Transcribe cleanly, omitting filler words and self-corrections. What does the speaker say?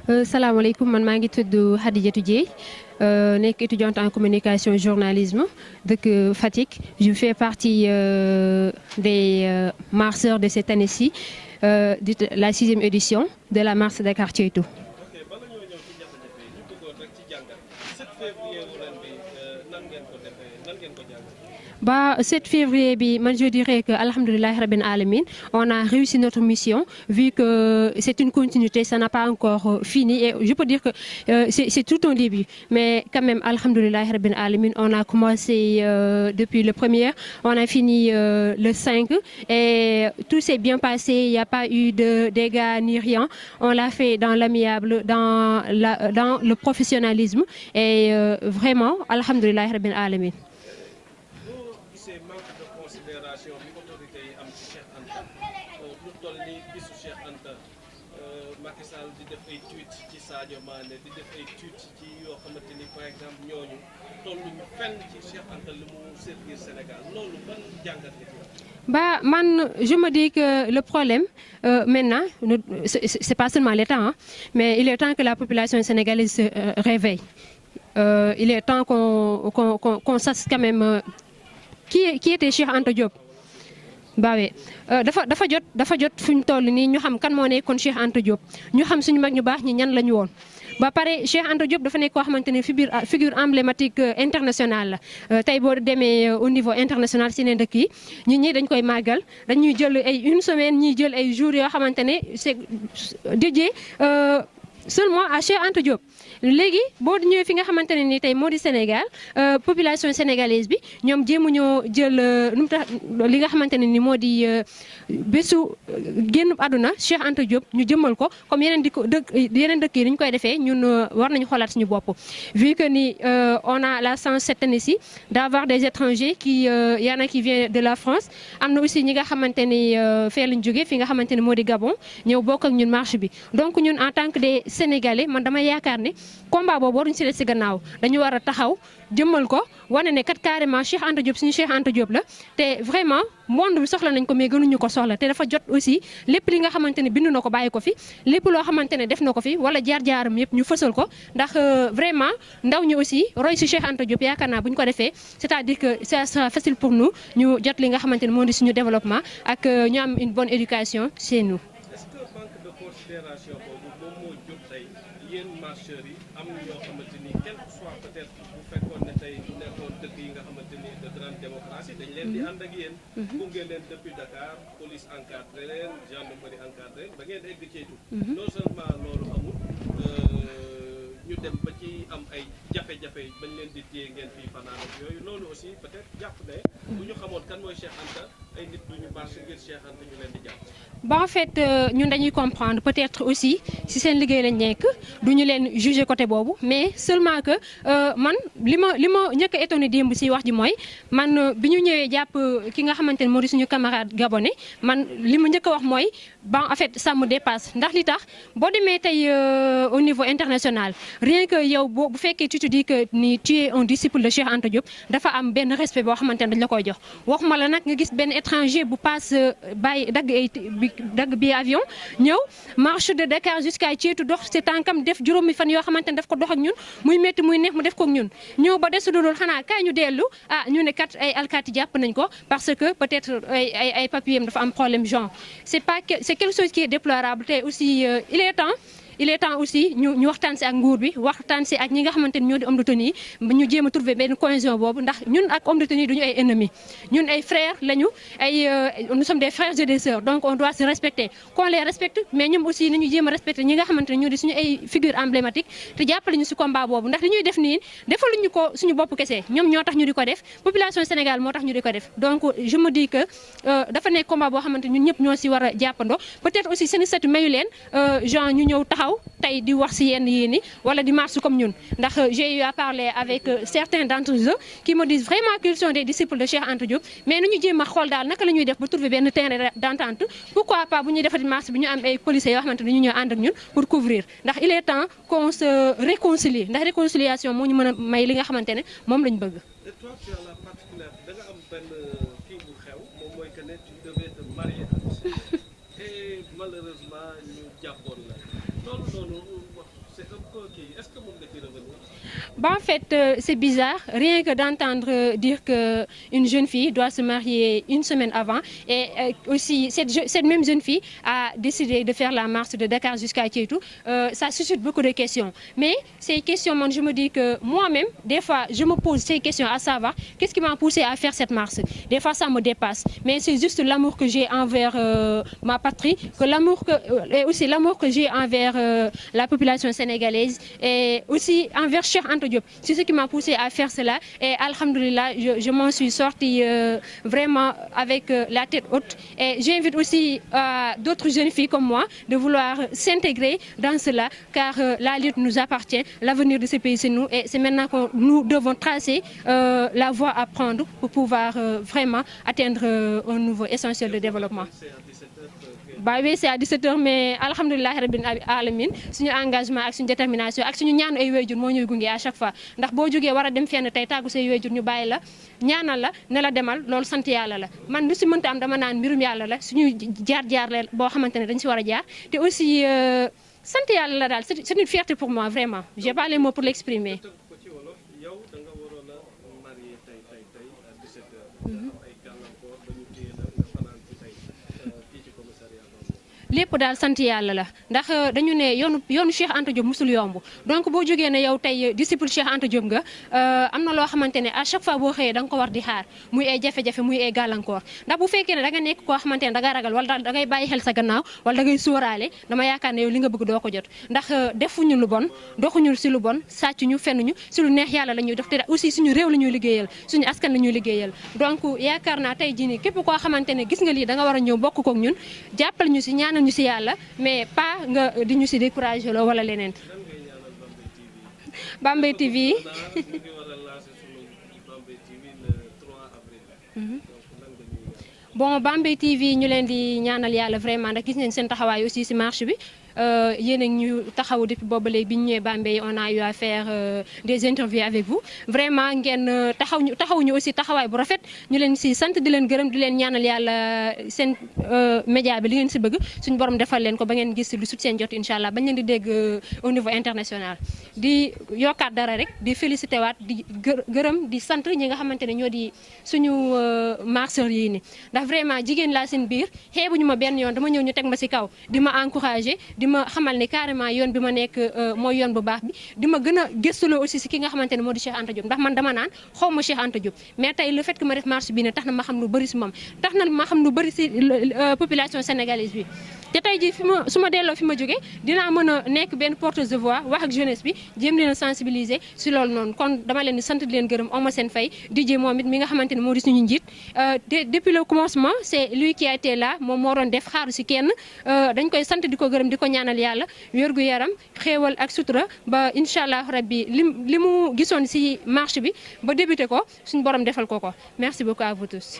salaamaaleykum man maa ngi tudd Hadijatou Dieye nekk étudiante en communication journalisme dëkk Fatick. Je fais partie des marcheurs de cette année-ci, de la 6e édition de la marche Dakar Ceytu. Bah, 7 février, je dirais que, alhamdoulilah, rabbil alamin, on a réussi notre mission, vu que c'est une continuité, ça n'a pas encore fini. Et je peux dire que c'est tout un début. Mais quand même, alhamdoulilah, rabbil alamin, on a commencé depuis le 1er, on a fini le 5, et tout s'est bien passé, il n'y a pas eu de dégâts ni rien. On l'a fait dans l'amiable, dans le professionnalisme, et vraiment, alhamdoulilah, rabbil alamin. Macky Sall di def ay tweet ci Sadio Mané di def ay tweet ci yoo xamante ni par exemple ñooñu tolluñu fenn ci Cheikh Anta li mu servir Sénégal loolu ban jàngat nga ci. Bah, man, je me dis que le problème, maintenant, c'est pas seulement l'État, hein, mais il est temps que la population sénégalaise se réveille. Il est temps qu'on sache quand même qui était Cheikh Anta Diop. Bah oui, dafa jot fuñ toll nii ñu xam kan moo nekkoon Cheikh Anta Diop ñu xam suñu mag ñu baax ñi ñan la ñu woon. Ba pare Cheikh Anta Diop dafa nekk koo xamante ne figure emblématique internationale la tey boo demee au niveau international si ne dëkk yi ñi dañ koy màggal dañuy jël ay une semaine ñuy jël ay jours yoo xamante ne c'est dédié seulement à Cheikh Anta Diop. Léegi boo ñëwee fi nga xamante ne ni tey moo di Sénégal population sénégalaise bi ñoom jéemuñoo jël nu mu tax li nga xamante ne ni moo di bésu génn àdduna Cheikh Anta Diop ñu jëmmal ko comme yeneen dëkk yi ni ñu koy defee ñun war nañu xoolaat suñu bopp. Vu que ni on a la chance cette année-ci d'avoir des étrangers qui y en a qui vient de la France am na aussi ñi nga xamante ni fee lañ jógee fi nga xamante ni moo di Gabon ñëw bokk ak ñun marche bi. Donc ñun en tant que des Sénégalais man dama yaakaar ne combat boobu waruñu si des si gannaaw dañu war a taxaw jëmmal ko wane ne kat carrément Cheikh Anta Diop suñu Cheikh Anta Diop la te vraiment monde bi soxla nañ ko mais gënuñu ko soxla te dafa jot aussi lépp li nga xamante ne bind na ko bàyyi ko fi lépp loo xamante ne def na ko fi wala jaar-jaaram yëpp ñu fësal ko ndax vraiment ndaw ñi aussi roy si Cheikh Anta Diop yaakaar naa bu ñu ko defee c'est-à-dire que ça sera facile pour nous ñu jot li nga xamante ne moo di suñu développement ak ñu am une bonne éducation chez nous. Est-ce que manque de considération boobu moom moo jóg tey yéen marcheurs yi am ñoo xamante ni quel que soit peut-être bu fekkoon ne tey bu nekkoon dëkk yi nga xamante ni de grande démocratie dañ leen di ànd ak yéen. gunge leen depuis Dakar police encadré leen gendarmerie encadré leen ba ngeen egg Ceytu. Non seulement loolu amul ñu dem ba ci am ay jafe-jafe bañ leen di téye ngeen fii fanaan ak yooyu loolu aussi peut-être jàpp ne bu ñu xamoon kan mooy Cheikh Anta ay nit duñu marché ngir Cheikh Anta ñu leen di jàpp. Bon, en fait ñun dañuy comprendre peut-être aussi si seen liggéey lañ nekk duñu leen juger côté boobu mais seulement que man li ma njëkk a étonné démb si wax ji mooy man bi ñu ñëwee jàpp ki nga xamante ne moo di suñu camarade gabonais man li ma njëkk a wax mooy bon en fait ça me dépasse ndax li tax boo demee tey au niveau international rien que yow bu fekkee tu te dis que ni tu es un disciple de Cheikh Anta Diop dafa am benn respect boo xamante ne dañ la koy jox waxuma la nag nga gis benn étranger bu passe bàyyi dagg bi avion ñëw marche de Dakar jusqu'à Ceytu dox ci tànkam def juróomi fan yoo xamante ne daf ko dox ak ñun muy métti muy neex mu def ko ak ñun ñëw ba desu dul xanaa kaay ñu dellu ñu ne kat ay alkaati jàpp nañ ko parce que peut-être ay papiers am dafa am problème genre c'est quelque chose qui est déplorable te aussi il est temps aussi ñu waxtaan si ak nguur bi waxtaan si ak ñi nga xamante ni ñoo di homme de tenue ñu jéem a trouver benn cohésion boobu ndax ñun ak homme de tenue duñu ay ennemis ñun ay frères lañu nous sommes des frères et des sœurs donc on doit se respecter qu'on les respecte mais ñoom aussi nañu jéem a respecter ñi nga xamante ne ñoo di suñu ay figures emblématiques te jàppale ñu si combat boobu ndax li ñuy def nii defaluñu ko suñu bopp kese ñoom ñoo tax ñu di ko def population Sénégal moo tax ñu di ko def donc je me dis que dafa nekk combat boo xamante ñun ñëpp ñoo si war a jàppandoo peut-être aussi seen statut mayu leen genre ñu ñëw taxaw tey di wax si yenn yii ni wala di marche comme ñun ndax j'ai eu à parler avec certains d'entre eux qui me disent vraiment qu'ils sont des disciples de Cheikh Anta Diop mais nañu jéem a xool daal naka la ñuy def ba trouver benn terrain d'entente pourquoi pas bu ñuy defati marche bi ñu am ay policiers yoo xamante ne ñu ñëw ànd ak ñun pour couvrir ndax il est temps qu'on se réconcilie ndax réconciliation moo ñu mën a may li nga xamante ne moom lañ bëgg. Et toi tu as la particularité da nga am benn kii bu xew moom mooy que ne tu devais te marier et malheureusement ñu jàppoon la Bah, en fait, c'est bizarre, rien que d'entendre dire qu'une jeune fille doit se marier une semaine avant. Et aussi, cette même jeune fille a décidé de faire la marche de Dakar jusqu'à Tietou. Ça suscite beaucoup de questions. Mais ces questions, moi, je me dis que moi-même, des fois, je me pose ces questions à savoir qu'est-ce qui m'a poussé à faire cette marche. Des fois, ça me dépasse. Mais c'est juste l'amour que j'ai envers ma patrie, et aussi l'amour que j'ai envers la population sénégalaise et aussi envers Cheikh Anta Diop. C'est ce qui m'a poussé à faire cela et alhamdoulilah, je m'en suis sortie vraiment avec la tête haute. Et j'invite aussi d'autres jeunes filles comme moi de vouloir s'intégrer dans cela car la lutte nous appartient, l'avenir de ce pays c'est nous et c'est maintenant que nous devons tracer la voie à prendre pour pouvoir vraiment atteindre un nouveau essentiel de développement. Bah oui, c'est à 17h, mais alhamdoulilah rabbil alamin suñu engagement ak suñu détermination ak suñu ñaanu ay wayjur moo ñuy gunge à chaque fois ndax boo jógee war a dem fenn tey tàggu say wayjur ñu bàyyi la ñaanal la ne la demal loolu sant yàlla la man lu si mënta am dama naan mbirum yàlla la suñu jaar-jaar la boo xamante ne dañ si war a jaar te aussi sant yàlla la daal c'est une fierté pour moi vraiment j'ai pas les mots pour l'exprimer. lépp daal sant yàlla la ndax dañu ne yoonu Cheikh Anta Diop musul yomb donc boo jógee ne yow tey disciple Cheikh Anta Diop nga am na loo xamante ne à chaque fois boo xëyee da nga ko war di xaar muy ay jafe-jafe muy ay gàllankoor ndax bu fekkee ne da nga nekk koo xamante ne da nga ragal wala da ngay bàyyi xel sa gannaaw wala da ngay sóoraale dama yaakaar ne yow li nga bëgg doo ko jot ndax defuñu lu bon doxuñu si lu bon sàccuñu fennuñu si lu neex yàlla la ñuy def te aussi suñu réew la ñuy liggéeyal suñu askan la ñuy liggéeyal donc yaakaar naa tey jii nii képp koo xamante ne gis nga lii da nga war a ñëw bokk kook ñun jàppal ñu si ñaanal ñu si yàlla mais pas nga di ñu si découragé loo wala leneen. Bambey TV. Bon Bambey TV ñu leen di ñaanal yàlla vraiment ndax gis nañ seen taxawaay aussi si marche bi. yéen a ñu taxaw depuis boobu léegi bi ñu ñëwee Bambey on a eu à faire des interviews avec vous vraiment ngeen taxaw ñu aussi taxawaay bu rafet ñu leen si sant di leen gërëm di leen ñaanal yàlla seen média bi li ngeen si bëgg suñu borom defal leen ko ba ngeen gis lu sut seen jot incha allah bañ leen di dégg au niveau international. di yokkaat dara rek di félicité waat di gërëm di sant ñi nga xamante ne ñoo di suñu marcheurs yi ni ndax vraiment jigéen laa seen biir xeebuñu ma benn yoon dama ñëw ñu teg ma si kaw di ma encouragé. di ma xamal ne carrément yoon bi ma nekk mooy yoon bu baax bi di ma gën a gëstuloo aussi si ki nga xamante ne moo di Cheikh Anta Diop ndax man dama naan xaw ma Cheikh Anta Diop mais tey le fait que ma def marche bi ne tax na ma xam lu bëri si moom tax na ma xam lu bëri si population sénégalaise bi te tey jii su ma delloo fi ma jógee dinaa mën a nekk benn porteuse de voix wax ak jeunesse bi jéem leen a sensibiliser si loolu noonu kon dama leen di sant di leen gërëm oma seen fay DJ moom it mi nga xamante ne moo di suñu njiit depuis le commencement c'est lui qui a été là moom moo doon def xaaru si kenn dañ koy sant di ko gërëm di ko ñaanal yàlla wérgu yaram xéewal ak sutura ba incha allah rabbi li mu gisoon si marche bi ba débuté ko suñu borom defal ko merci beaucoup à vous tous.